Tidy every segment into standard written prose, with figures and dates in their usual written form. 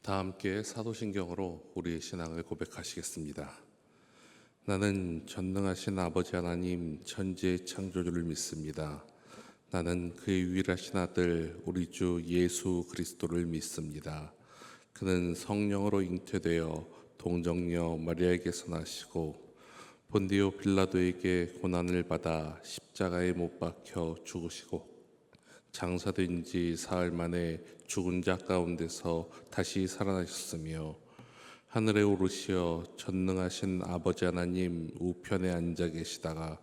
다 함께 사도신경으로 우리의 신앙을 고백하시겠습니다. 나는 전능하신 아버지 하나님 천지의 창조주를 믿습니다. 나는 그의 유일하신 아들 우리 주 예수 그리스도를 믿습니다. 그는 성령으로 잉태되어 동정녀 마리아에게서 나시고 본디오 빌라도에게 고난을 받아 십자가에 못 박혀 죽으시고 장사된 지 사흘 만에 죽은 자 가운데서 다시 살아나셨으며 하늘에 오르시어 전능하신 아버지 하나님 우편에 앉아 계시다가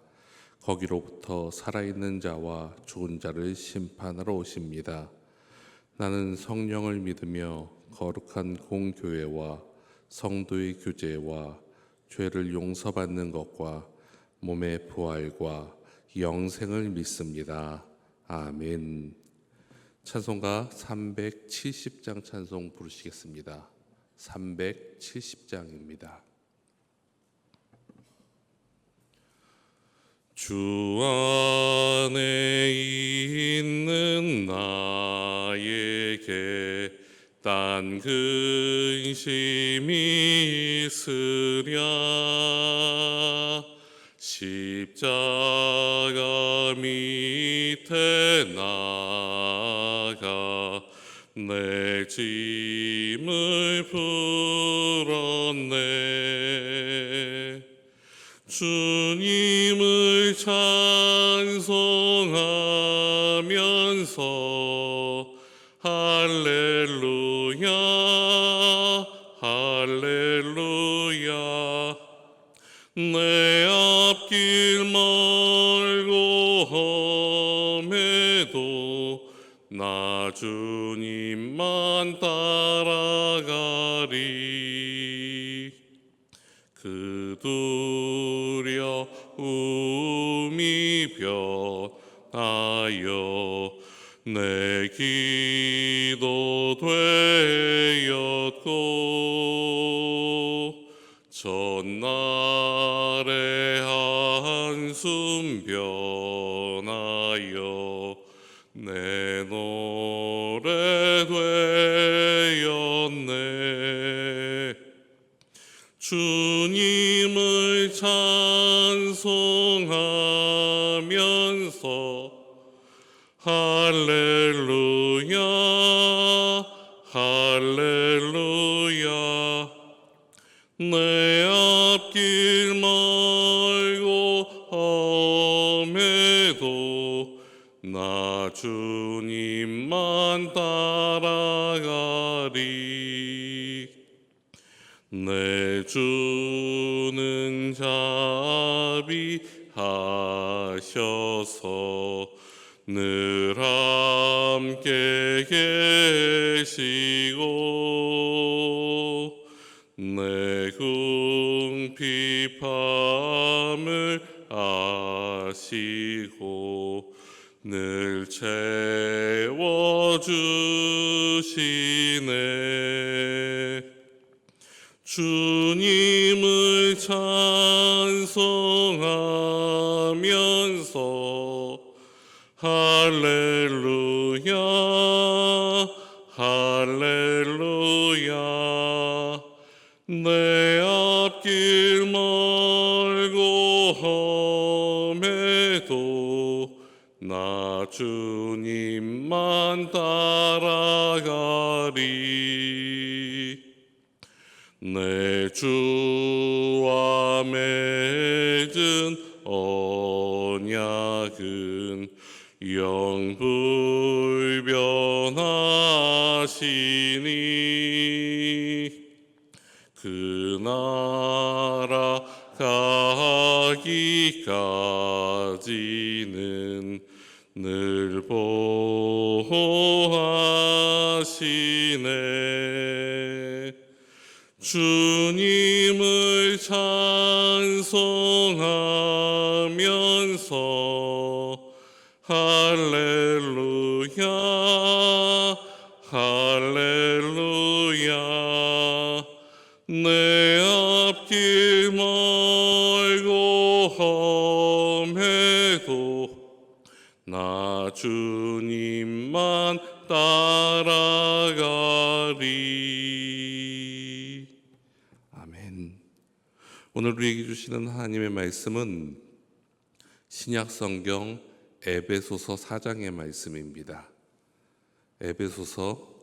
거기로부터 살아있는 자와 죽은 자를 심판하러 오십니다. 나는 성령을 믿으며 거룩한 공교회와 성도의 교제와 죄를 용서받는 것과 몸의 부활과 영생을 믿습니다. 아멘. 찬송가 370장 찬송 부르시겠습니다. 370장입니다. 주 안에 있는 나에게 딴 근심이 있으랴 십자가 밑에 나가 내 짐을 풀었네. 주님을 찬송하면서 할렐루야 할렐루야 내 앞길 멀고 험해도 나 주님만 따라가리. 그 두려움이 변하여 내 기도 되었고 전날의 한숨 변하여 내 노래 되었네. 주님을 찬송하면서 할렐루야 할렐루야 내 앞길 멀고 험해도 나 주님만 따라가리. 내 주는 자비하셔서 늘 함께 계시고 내 궁핍함을 아시고 늘 채워주시네. 주님을 찬송하면서 할렐루야 할렐루야 내 앞길 멀고 험해도 나 주님만 따라가리. 내 주와 맺은 언약은 영불변하시니 그 나라 가기까지는 늘 보호하시네. 주님을 찬송하면서 할렐루야 할렐루야 내 앞길 멀고 험해도 나 주님만 따라가 하리. 아멘. 오늘 우리에게 주시는 하나님의 말씀은 신약성경 에베소서 4장의 말씀입니다. 에베소서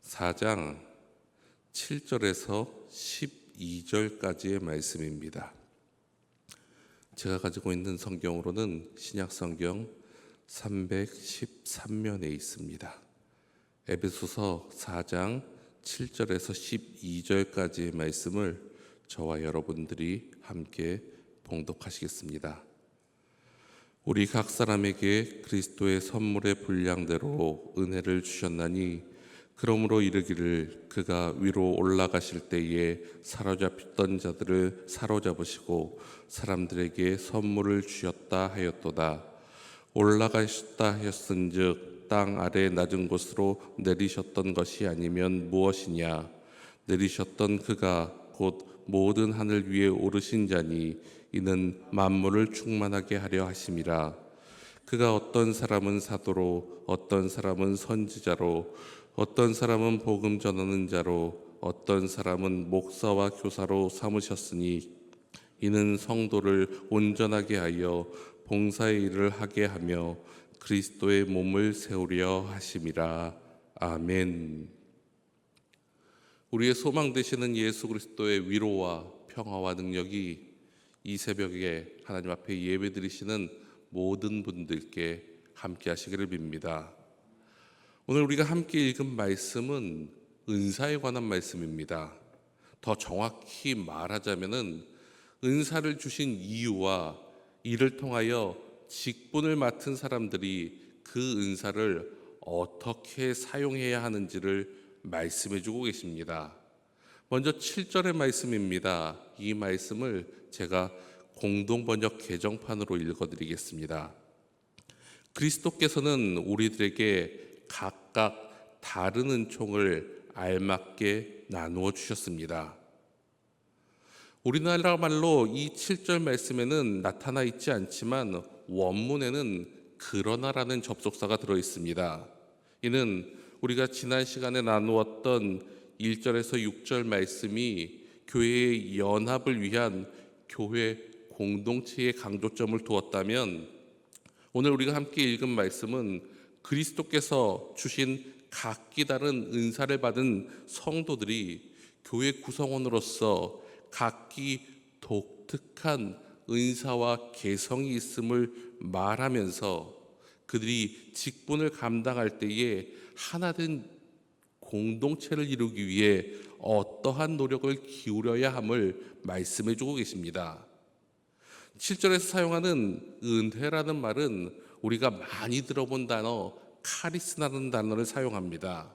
4장 7절에서 12절까지의 말씀입니다. 제가 가지고 있는 성경으로는 신약성경 313면에 있습니다. 에베소서 4장 7절에서 12절까지의 말씀을 저와 여러분들이 함께 봉독하시겠습니다. 우리 각 사람에게 그리스도의 선물의 분량대로 은혜를 주셨나니 그러므로 이르기를 그가 위로 올라가실 때에 사로잡혔던 자들을 사로잡으시고 사람들에게 선물을 주셨다 하였도다. 올라가셨다 하였은즉 땅 아래 낮은 곳으로 내리셨던 것이 아니면 무엇이냐. 내리셨던 그가 곧 모든 하늘 위에 오르신 자니 이는 만물을 충만하게 하려 하심이라. 그가 어떤 사람은 사도로, 어떤 사람은 선지자로, 어떤 사람은 복음 전하는 자로, 어떤 사람은 목사와 교사로 삼으셨으니 이는 성도를 온전하게 하여 봉사의 일을 하게 하며 그리스도의 몸을 세우려 하심이라. 아멘. 우리의 소망 되시는 예수 그리스도의 위로와 평화와 능력이 이 새벽에 하나님 앞에 예배드리시는 모든 분들께 함께 하시기를 빕니다. 오늘 우리가 함께 읽은 말씀은 은사에 관한 말씀입니다. 더 정확히 말하자면은 은사를 주신 이유와 이를 통하여 직분을 맡은 사람들이 그 은사를 어떻게 사용해야 하는지를 말씀해 주고 계십니다. 먼저 7절의 말씀입니다. 이 말씀을 제가 공동번역 개정판으로 읽어드리겠습니다. 그리스도께서는 우리들에게 각각 다른 은총을 알맞게 나누어 주셨습니다. 우리나라 말로 이 7절 말씀에는 나타나 있지 않지만 원문에는 그러나라는 접속사가 들어 있습니다. 이는 우리가 지난 시간에 나누었던 1절에서 6절 말씀이 교회의 연합을 위한 교회 공동체의 강조점을 두었다면 오늘 우리가 함께 읽은 말씀은 그리스도께서 주신 각기 다른 은사를 받은 성도들이 교회 구성원으로서 각기 독특한 은사와 개성이 있음을 말하면서 그들이 직분을 감당할 때에 하나된 공동체를 이루기 위해 어떠한 노력을 기울여야 함을 말씀해 주고 계십니다. 7절에서 사용하는 은혜라는 말은 우리가 많이 들어본 단어 카리스라는 단어를 사용합니다.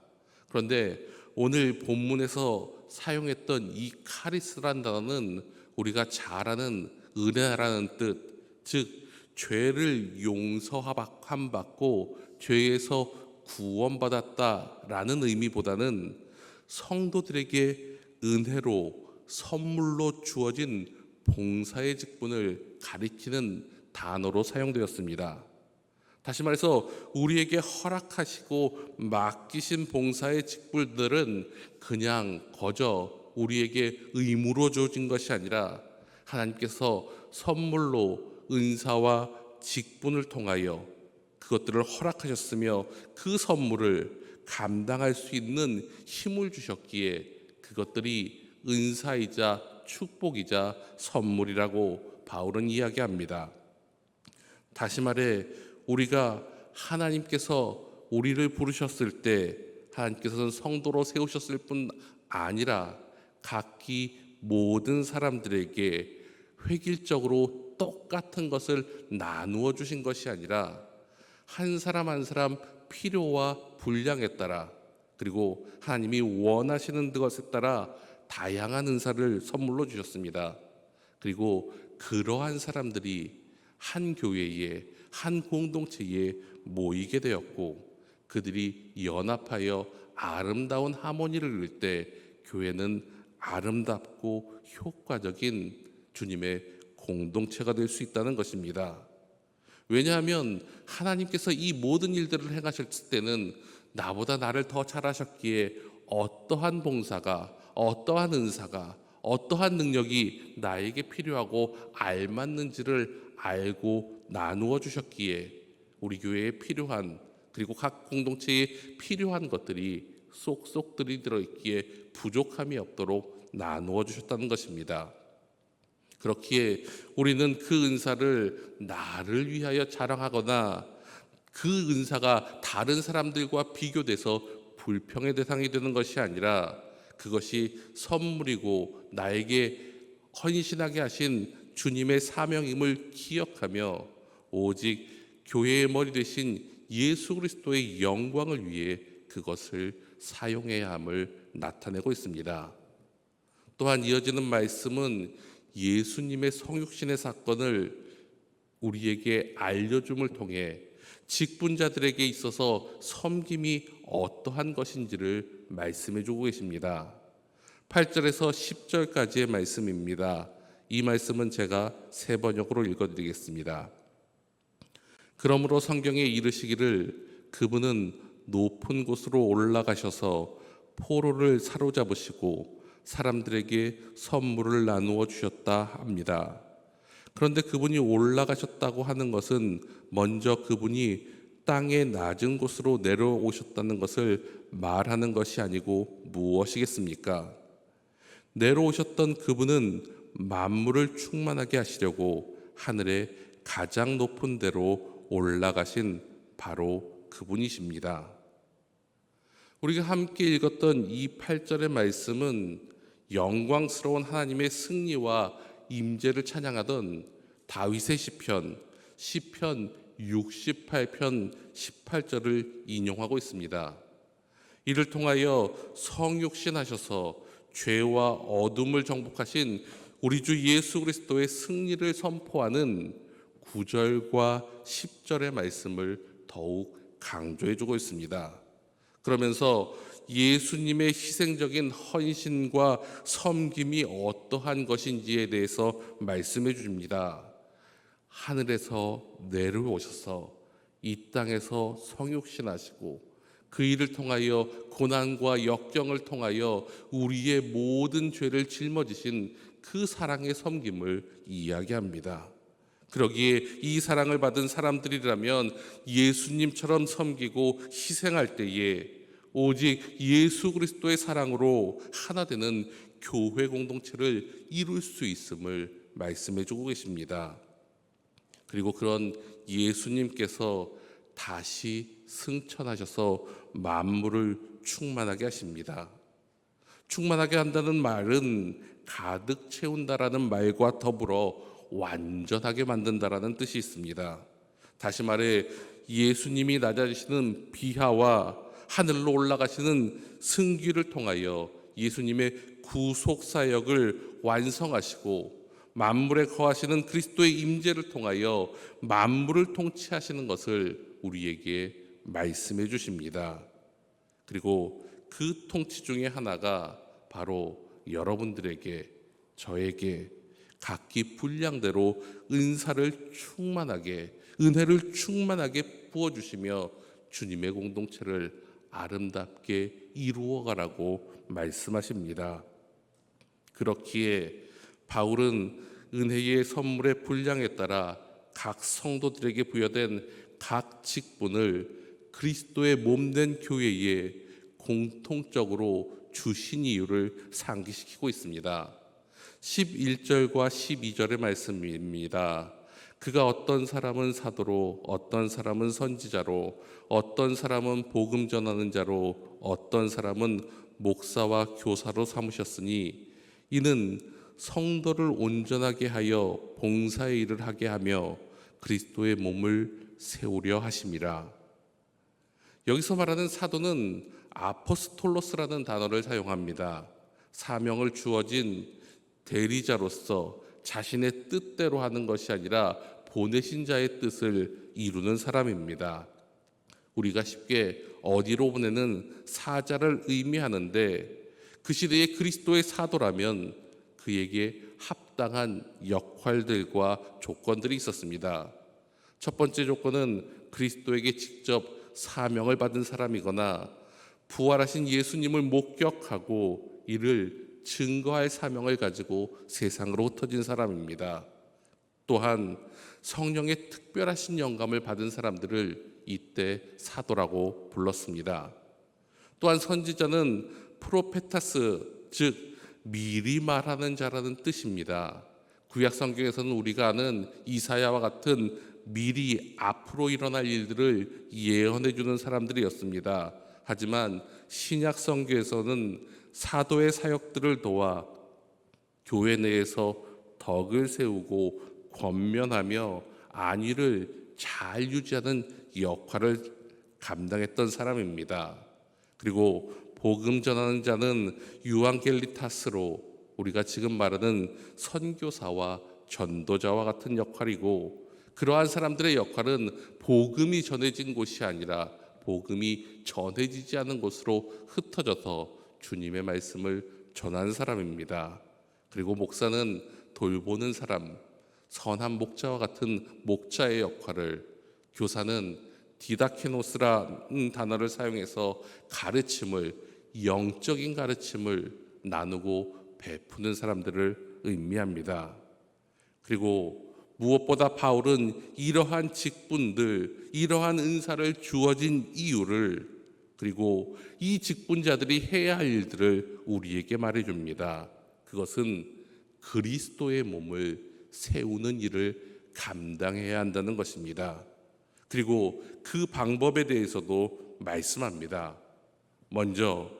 그런데 오늘 본문에서 사용했던 이 카리스라는 단어는 우리가 잘 아는 은혜라는 뜻, 즉 죄를 용서함 받고 죄에서 구원받았다라는 의미보다는 성도들에게 은혜로 선물로 주어진 봉사의 직분을 가리키는 단어로 사용되었습니다. 다시 말해서 우리에게 허락하시고 맡기신 봉사의 직분들은 그냥 거저 우리에게 의무로 주어진 것이 아니라 하나님께서 선물로 은사와 직분을 통하여 그것들을 허락하셨으며 그 선물을 감당할 수 있는 힘을 주셨기에 그것들이 은사이자 축복이자 선물이라고 바울은 이야기합니다. 다시 말해 우리가 하나님께서 우리를 부르셨을 때 하나님께서는 성도로 세우셨을 뿐 아니라 각기 모든 사람들에게 획일적으로 똑같은 것을 나누어 주신 것이 아니라 한 사람 한 사람 필요와 분량에 따라 그리고 하나님이 원하시는 것에 따라 다양한 은사를 선물로 주셨습니다. 그리고 그러한 사람들이 한 교회에 한 공동체에 모이게 되었고 그들이 연합하여 아름다운 하모니를 이룰 때 교회는 아름답고 효과적인 주님의 공동체가 될 수 있다는 것입니다. 왜냐하면 하나님께서 이 모든 일들을 행하셨을 때는 나보다 나를 더 잘하셨기에 어떠한 봉사가, 어떠한 은사가, 어떠한 능력이 나에게 필요하고 알맞는지를 알고 나누어 주셨기에 우리 교회에 필요한, 그리고 각 공동체에 필요한 것들이 쏙쏙 들어있기에 부족함이 없도록 나누어 주셨다는 것입니다. 그렇기에 우리는 그 은사를 나를 위하여 자랑하거나 그 은사가 다른 사람들과 비교돼서 불평의 대상이 되는 것이 아니라 그것이 선물이고 나에게 헌신하게 하신 주님의 사명임을 기억하며 오직 교회의 머리 되신 예수 그리스도의 영광을 위해 그것을 사용해야 함을 나타내고 있습니다. 또한 이어지는 말씀은 예수님의 성육신의 사건을 우리에게 알려줌을 통해 직분자들에게 있어서 섬김이 어떠한 것인지를 말씀해 주고 계십니다. 8절에서 10절까지의 말씀입니다. 이 말씀은 제가 세 번역으로 읽어드리겠습니다. 그러므로 성경에 이르시기를 그분은 높은 곳으로 올라가셔서 포로를 사로잡으시고 사람들에게 선물을 나누어 주셨다 합니다. 그런데 그분이 올라가셨다고 하는 것은 먼저 그분이 땅의 낮은 곳으로 내려오셨다는 것을 말하는 것이 아니고 무엇이겠습니까? 내려오셨던 그분은 만물을 충만하게 하시려고 하늘의 가장 높은 데로 올라가신 바로 그분이십니다. 우리가 함께 읽었던 이 8절의 말씀은 영광스러운 하나님의 승리와 임재를 찬양하던 다윗의 시편 68편 18절을 인용하고 있습니다. 이를 통하여 성육신하셔서 죄와 어둠을 정복하신 우리 주 예수 그리스도의 승리를 선포하는 9절과 10절의 말씀을 더욱 강조해주고 있습니다. 그러면서 예수님의 희생적인 헌신과 섬김이 어떠한 것인지에 대해서 말씀해 줍니다. 하늘에서 내려오셔서 이 땅에서 성육신하시고 그 일을 통하여 고난과 역경을 통하여 우리의 모든 죄를 짊어지신 그 사랑의 섬김을 이야기합니다. 그러기에 이 사랑을 받은 사람들이라면 예수님처럼 섬기고 희생할 때에 오직 예수 그리스도의 사랑으로 하나 되는 교회 공동체를 이룰 수 있음을 말씀해 주고 계십니다. 그리고 그런 예수님께서 다시 승천하셔서 만물을 충만하게 하십니다. 충만하게 한다는 말은 가득 채운다라는 말과 더불어 완전하게 만든다라는 뜻이 있습니다. 다시 말해 예수님이 낮아지시는 비하와 하늘로 올라가시는 승귀를 통하여 예수님의 구속 사역을 완성하시고 만물에 거하시는 그리스도의 임재를 통하여 만물을 통치하시는 것을 우리에게 말씀해 주십니다. 그리고 그 통치 중에 하나가 바로 여러분들에게, 저에게 각기 분량대로 은사를 충만하게, 은혜를 충만하게 부어주시며 주님의 공동체를 아름답게 이루어가라고 말씀하십니다. 그렇기에 바울은 은혜의 선물의 분량에 따라 각 성도들에게 부여된 각 직분을 그리스도의 몸된 교회에 공통적으로 주신 이유를 상기시키고 있습니다. 11절과 12절의 말씀입니다. 그가 어떤 사람은 사도로, 어떤 사람은 선지자로, 어떤 사람은 복음 전하는 자로, 어떤 사람은 목사와 교사로 삼으셨으니 이는 성도를 온전하게 하여 봉사의 일을 하게 하며 그리스도의 몸을 세우려 하심이라. 여기서 말하는 사도는 아포스톨로스라는 단어를 사용합니다. 사명을 주어진 대리자로서 자신의 뜻대로 하는 것이 아니라 보내신 자의 뜻을 이루는 사람입니다. 우리가 쉽게 어디로 보내는 사자를 의미하는데 그 시대에 그리스도의 사도라면 그에게 합당한 역할들과 조건들이 있었습니다. 첫 번째 조건은 그리스도에게 직접 사명을 받은 사람이거나 부활하신 예수님을 목격하고 이를 증거할 사명을 가지고 세상으로 흩어진 사람입니다. 또한 성령의 특별하신 영감을 받은 사람들을 이때 사도라고 불렀습니다. 또한 선지자는 프로페타스, 즉 미리 말하는 자라는 뜻입니다. 구약 성경에서는 우리가 아는 이사야와 같은 미리 앞으로 일어날 일들을 예언해 주는 사람들이었습니다. 하지만 신약 성경에서는 사도의 사역들을 도와 교회 내에서 덕을 세우고 권면하며 안위를 잘 유지하는 역할을 감당했던 사람입니다. 그리고 복음 전하는 자는 유앙겔리타스로 우리가 지금 말하는 선교사와 전도자와 같은 역할이고, 그러한 사람들의 역할은 복음이 전해진 곳이 아니라 복음이 전해지지 않은 곳으로 흩어져서 주님의 말씀을 전하는 사람입니다. 그리고 목사는 돌보는 사람, 선한 목자와 같은 목자의 역할을, 교사는 디다케노스라는 단어를 사용해서 가르침을, 영적인 가르침을 나누고 베푸는 사람들을 의미합니다. 그리고 무엇보다 바울은 이러한 직분들, 이러한 은사를 주어진 이유를, 그리고 이 직분자들이 해야 할 일들을 우리에게 말해줍니다. 그것은 그리스도의 몸을 세우는 일을 감당해야 한다는 것입니다. 그리고 그 방법에 대해서도 말씀합니다. 먼저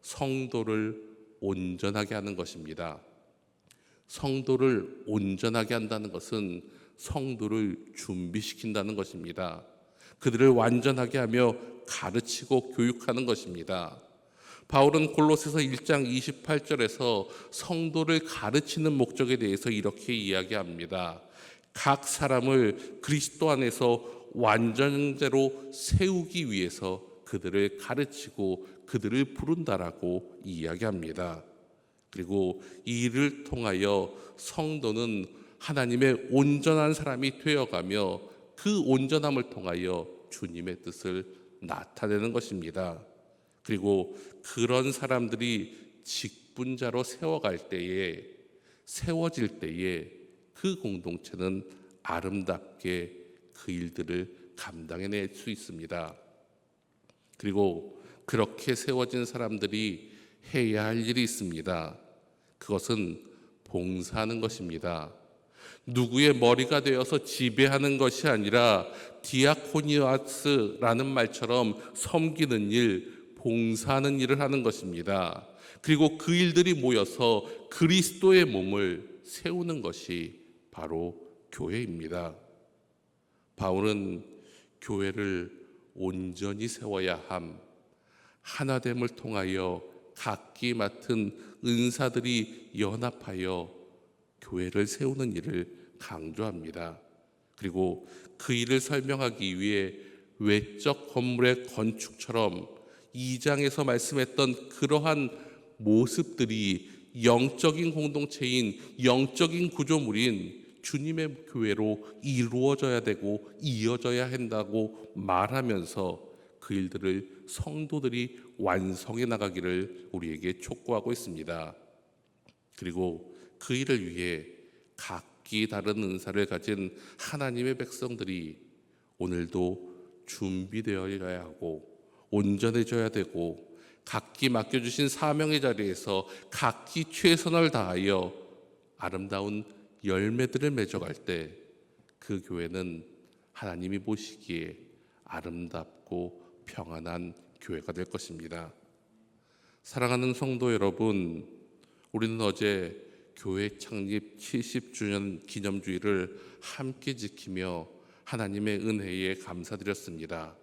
성도를 온전하게 하는 것입니다. 성도를 온전하게 한다는 것은 성도를 준비시킨다는 것입니다. 그들을 완전하게 하며 가르치고 교육하는 것입니다. 바울은 골로새서 1장 28절에서 성도를 가르치는 목적에 대해서 이렇게 이야기합니다. 각 사람을 그리스도 안에서 완전대로 세우기 위해서 그들을 가르치고 그들을 부른다라고 이야기합니다. 그리고 이 일을 통하여 성도는 하나님의 온전한 사람이 되어가며 그 온전함을 통하여 주님의 뜻을 나타내는 것입니다. 그리고 그런 사람들이 직분자로 세워질 때에 그 공동체는 아름답게 그 일들을 감당해낼 수 있습니다. 그리고 그렇게 세워진 사람들이 해야 할 일이 있습니다. 그것은 봉사하는 것입니다. 누구의 머리가 되어서 지배하는 것이 아니라 디아코니아스라는 말처럼 섬기는 일, 봉사하는 일을 하는 것입니다. 그리고 그 일들이 모여서 그리스도의 몸을 세우는 것이 바로 교회입니다. 바울은 교회를 온전히 세워야 함, 하나됨을 통하여 각기 맡은 은사들이 연합하여 교회를 세우는 일을 강조합니다. 그리고 그 일을 설명하기 위해 외적 건물의 건축처럼 2장에서 말씀했던 그러한 모습들이 영적인 공동체인, 영적인 구조물인 주님의 교회로 이루어져야 되고 이어져야 한다고 말하면서 그 일들을 성도들이 완성해 나가기를 우리에게 촉구하고 있습니다. 그리고 그 일을 위해 각기 다른 은사를 가진 하나님의 백성들이 오늘도 준비되어야 하고 온전해져야 되고, 각기 맡겨주신 사명의 자리에서 각기 최선을 다하여 아름다운 열매들을 맺어갈 때 그 교회는 하나님이 보시기에 아름답고 평안한 교회가 될 것입니다. 사랑하는 성도 여러분, 우리는 어제 교회 창립 70주년 기념주일을 함께 지키며 하나님의 은혜에 감사드렸습니다.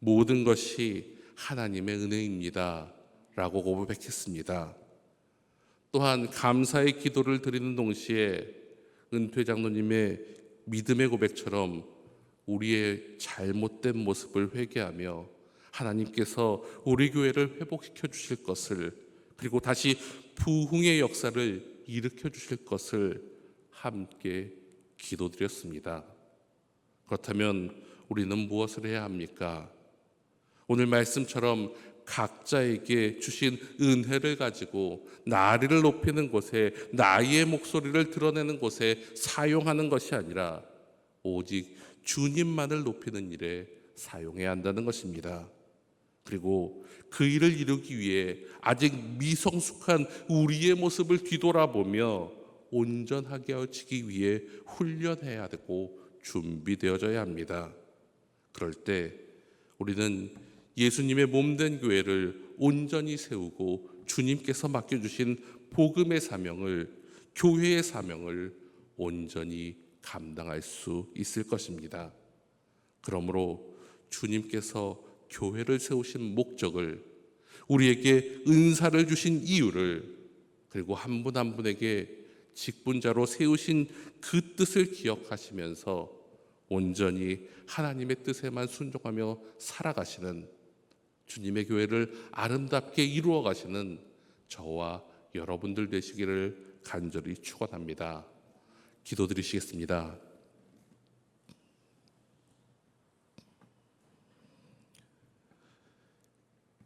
모든 것이 하나님의 은혜입니다 라고 고백했습니다. 또한 감사의 기도를 드리는 동시에 은퇴 장로님의 믿음의 고백처럼 우리의 잘못된 모습을 회개하며 하나님께서 우리 교회를 회복시켜 주실 것을, 그리고 다시 부흥의 역사를 일으켜 주실 것을 함께 기도드렸습니다. 그렇다면 우리는 무엇을 해야 합니까? 오늘 말씀처럼 각자에게 주신 은혜를 가지고 나를 높이는 곳에, 나의 목소리를 드러내는 곳에 사용하는 것이 아니라 오직 주님만을 높이는 일에 사용해야 한다는 것입니다. 그리고 그 일을 이루기 위해 아직 미성숙한 우리의 모습을 뒤돌아보며 온전하게 하기 위해 훈련해야 되고 준비되어져야 합니다. 그럴 때 우리는 예수님의 몸된 교회를 온전히 세우고 주님께서 맡겨주신 복음의 사명을, 교회의 사명을 온전히 감당할 수 있을 것입니다. 그러므로 주님께서 교회를 세우신 목적을, 우리에게 은사를 주신 이유를, 그리고 한 분 한 분에게 직분자로 세우신 그 뜻을 기억하시면서 온전히 하나님의 뜻에만 순종하며 살아가시는, 주님의 교회를 아름답게 이루어 가시는 저와 여러분들 되시기를 간절히 축원합니다. 기도드리시겠습니다.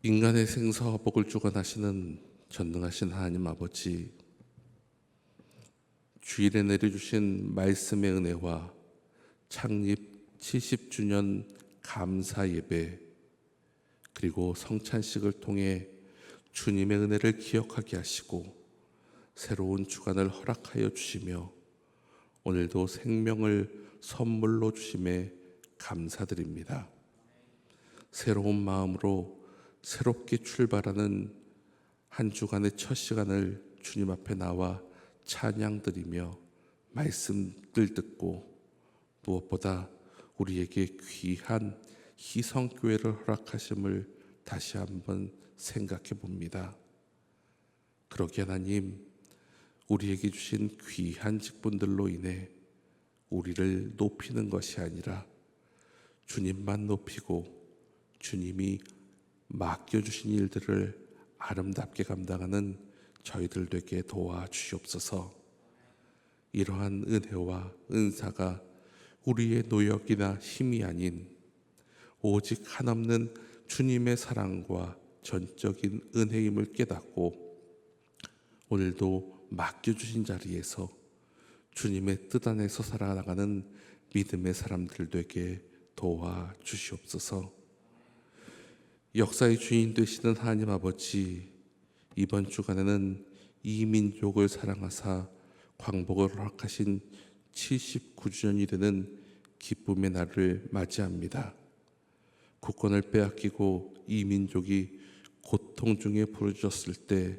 인간의 생사와 복을 주관하시는 전능하신 하나님 아버지, 주일에 내려주신 말씀의 은혜와 창립 70주년 감사 예배, 그리고 성찬식을 통해 주님의 은혜를 기억하게 하시고 새로운 주간을 허락하여 주시며 오늘도 생명을 선물로 주심에 감사드립니다. 새로운 마음으로 새롭게 출발하는 한 주간의 첫 시간을 주님 앞에 나와 찬양드리며 말씀들 듣고 무엇보다 우리에게 귀한 희성교회를 허락하심을 다시 한번 생각해 봅니다. 그러기에 하나님, 우리에게 주신 귀한 직분들로 인해 우리를 높이는 것이 아니라 주님만 높이고 주님이 맡겨주신 일들을 아름답게 감당하는 저희들 되게 도와주시옵소서. 이러한 은혜와 은사가 우리의 노력이나 힘이 아닌 오직 한없는 주님의 사랑과 전적인 은혜임을 깨닫고 오늘도 맡겨주신 자리에서 주님의 뜻 안에서 살아나가는 믿음의 사람들 되게 도와주시옵소서. 역사의 주인 되시는 하나님 아버지, 이번 주간에는 이 민족을 사랑하사 광복을 허락하신 79주년이 되는 기쁨의 날을 맞이합니다. 국권을 빼앗기고 이 민족이 고통 중에 부르짖었을 때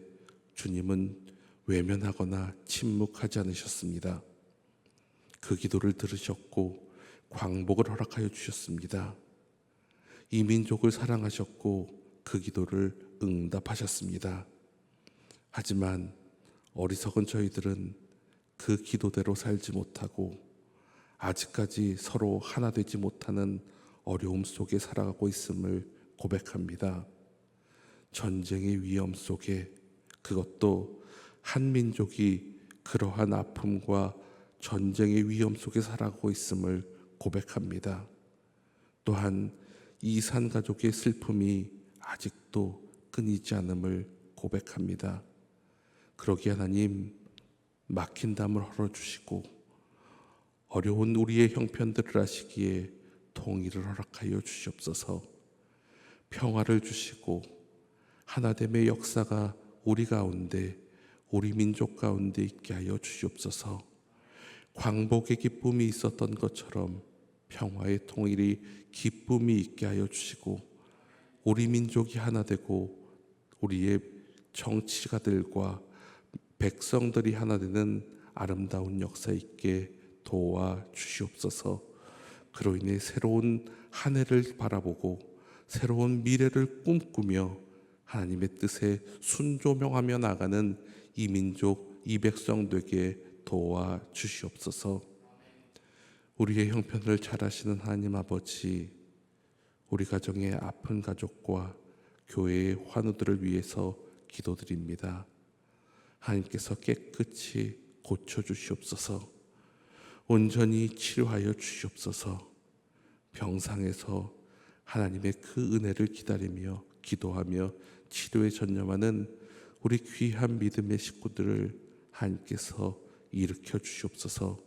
주님은 외면하거나 침묵하지 않으셨습니다. 그 기도를 들으셨고 광복을 허락하여 주셨습니다. 이 민족을 사랑하셨고 그 기도를 응답하셨습니다. 하지만 어리석은 저희들은 그 기도대로 살지 못하고 아직까지 서로 하나 되지 못하는 어려움 속에 살아가고 있음을 고백합니다. 전쟁의 위험 속에, 그것도 한 민족이 그러한 아픔과 전쟁의 위험 속에 살아가고 있음을 고백합니다. 또한 이산 가족의 슬픔이 아직도 끊이지 않음을 고백합니다. 그러기에 하나님, 막힌 담을 헐어주시고 어려운 우리의 형편들을 하시기에 통일을 허락하여 주시옵소서. 평화를 주시고 하나됨의 역사가 우리 가운데, 우리 민족 가운데 있게 하여 주시옵소서. 광복의 기쁨이 있었던 것처럼 평화의 통일이 기쁨이 있게 하여 주시고 우리 민족이 하나 되고 우리의 정치가들과 백성들이 하나 되는 아름다운 역사 있게 도와주시옵소서. 그로 인해 새로운 한 해를 바라보고 새로운 미래를 꿈꾸며 하나님의 뜻에 순종하며 나가는 이 민족, 이 백성 되게 도와주시옵소서. 우리의 형편을 잘 아시는 하나님 아버지, 우리 가정의 아픈 가족과 교회의 환우들을 위해서 기도드립니다. 하나님께서 깨끗이 고쳐주시옵소서. 온전히 치료하여 주시옵소서. 병상에서 하나님의 그 은혜를 기다리며 기도하며 치료에 전념하는 우리 귀한 믿음의 식구들을 하나님께서 일으켜 주시옵소서.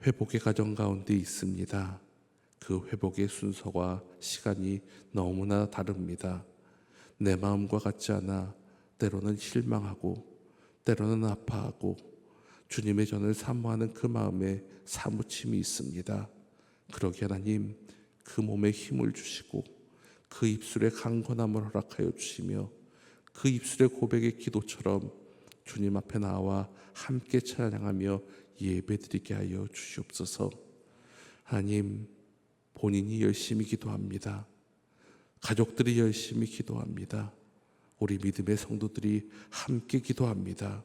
회복의 과정 가운데 있습니다. 그 회복의 순서와 시간이 너무나 다릅니다. 내 마음과 같지 않아 때로는 실망하고 때로는 아파하고 주님의 전을 사모하는 그 마음에 사무침이 있습니다. 그러기에 하나님 그 몸에 힘을 주시고 그 입술에 강건함을 허락하여 주시며 그 입술의 고백의 기도처럼 주님 앞에 나와 함께 찬양하며 예배드리게 하여 주시옵소서. 하나님, 본인이 열심히 기도합니다. 가족들이 열심히 기도합니다. 우리 믿음의 성도들이 함께 기도합니다.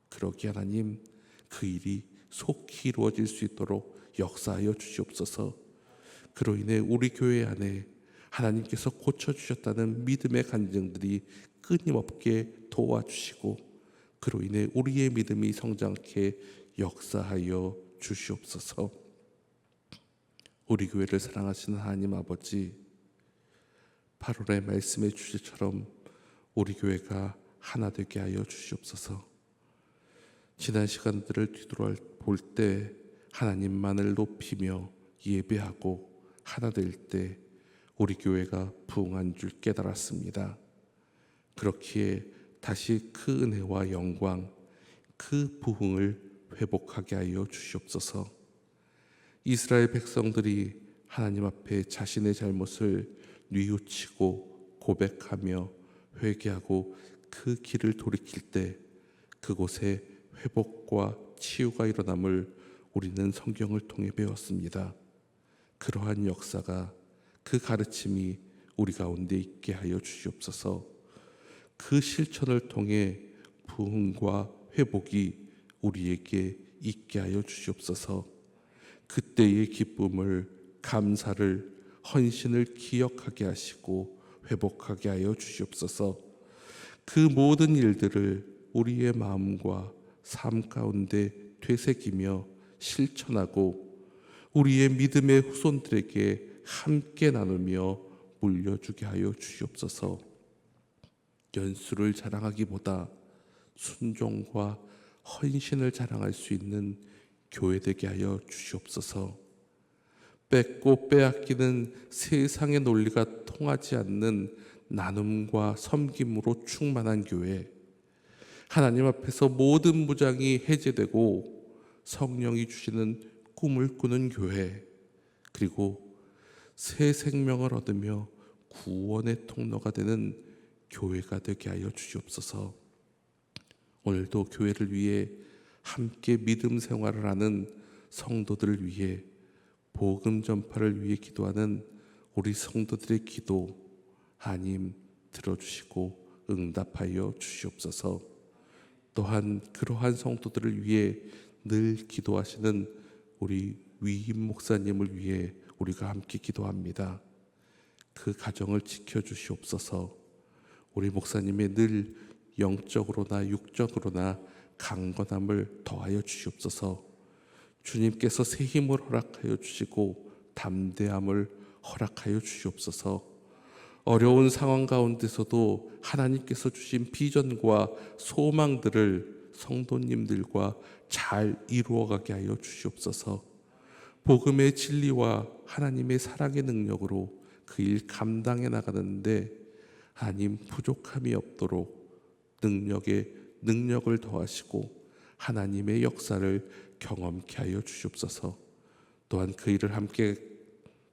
그러기에 하나님, 그 일이 속히 이루어질 수 있도록 역사하여 주시옵소서. 그로 인해 우리 교회 안에 하나님께서 고쳐주셨다는 믿음의 간증들이 끊임없게 도와주시고 그로 인해 우리의 믿음이 성장케 역사하여 주시옵소서. 우리 교회를 사랑하시는 하나님 아버지, 8월의 말씀의 주제처럼 우리 교회가 하나 되게 하여 주시옵소서. 지난 시간들을 뒤돌아볼 때 하나님만을 높이며 예배하고 하나 될 때 우리 교회가 부흥한 줄 깨달았습니다. 그렇기에 다시 그 은혜와 영광, 그 부흥을 회복하게 하여 주시옵소서. 이스라엘 백성들이 하나님 앞에 자신의 잘못을 뉘우치고 고백하며 회개하고 그 길을 돌이킬 때 그곳에 회복과 치유가 일어남을 우리는 성경을 통해 배웠습니다. 그러한 역사가, 그 가르침이 우리 가운데 있게 하여 주시옵소서. 그 실천을 통해 부흥과 회복이 우리에게 있게 하여 주시옵소서. 그때의 기쁨을, 감사를, 헌신을 기억하게 하시고 회복하게 하여 주시옵소서. 그 모든 일들을 우리의 마음과 삶 가운데 되새기며 실천하고 우리의 믿음의 후손들에게 함께 나누며 물려주게 하여 주시옵소서. 연수를 자랑하기보다 순종과 헌신을 자랑할 수 있는 교회 되게 하여 주시옵소서. 뺏고 빼앗기는 세상의 논리가 통하지 않는 나눔과 섬김으로 충만한 교회, 하나님 앞에서 모든 무장이 해제되고 성령이 주시는 꿈을 꾸는 교회, 그리고 새 생명을 얻으며 구원의 통로가 되는 교회가 되게 하여 주시옵소서. 오늘도 교회를 위해 함께 믿음 생활을 하는 성도들을 위해 복음 전파를 위해 기도하는 우리 성도들의 기도 하나님 들어주시고 응답하여 주시옵소서. 또한 그러한 성도들을 위해 늘 기도하시는 우리 위임 목사님을 위해 우리가 함께 기도합니다. 그 가정을 지켜주시옵소서. 우리 목사님의 늘 영적으로나 육적으로나 강건함을 더하여 주시옵소서. 주님께서 새 힘을 허락하여 주시고 담대함을 허락하여 주시옵소서. 어려운 상황 가운데서도 하나님께서 주신 비전과 소망들을 성도님들과 잘 이루어가게 하여 주시옵소서. 복음의 진리와 하나님의 사랑의 능력으로 그 일 감당해 나가는데 하나님 부족함이 없도록 능력을 더하시고 하나님의 역사를 경험케 하여 주시옵소서. 또한 그 일을 함께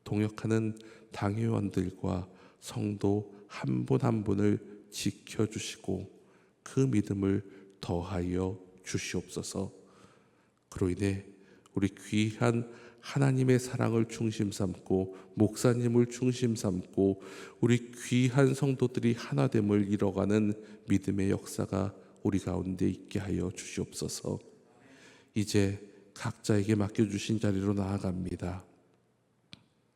동역하는 당회원들과 성도 한 분 한 분을 지켜주시고 그 믿음을 더하여 주시옵소서. 그로 인해 우리 귀한 하나님의 사랑을 중심 삼고 목사님을 중심 삼고 우리 귀한 성도들이 하나됨을 이뤄가는 믿음의 역사가 우리 가운데 있게 하여 주시옵소서. 이제 각자에게 맡겨주신 자리로 나아갑니다.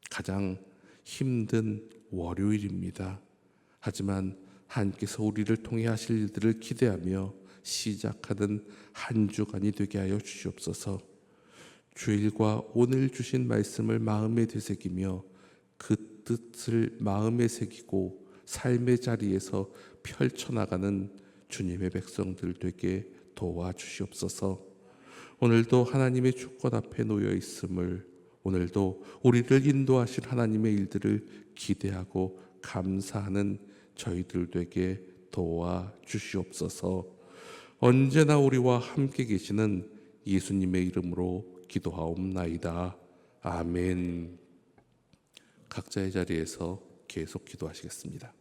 가장 힘든 월요일입니다. 하지만 하나님께서 우리를 통해 하실 일들을 기대하며 시작하는 한 주간이 되게 하여 주시옵소서. 주일과 오늘 주신 말씀을 마음에 되새기며 그 뜻을 마음에 새기고 삶의 자리에서 펼쳐나가는 주님의 백성들 되게 도와주시옵소서. 오늘도 하나님의 주권 앞에 놓여 있음을, 오늘도 우리를 인도하실 하나님의 일들을 기대하고 감사하는 저희들 되게 도와주시옵소서. 언제나 우리와 함께 계시는 예수님의 이름으로 기도하옵나이다. 아멘. 각자의 자리에서 계속 기도하시겠습니다.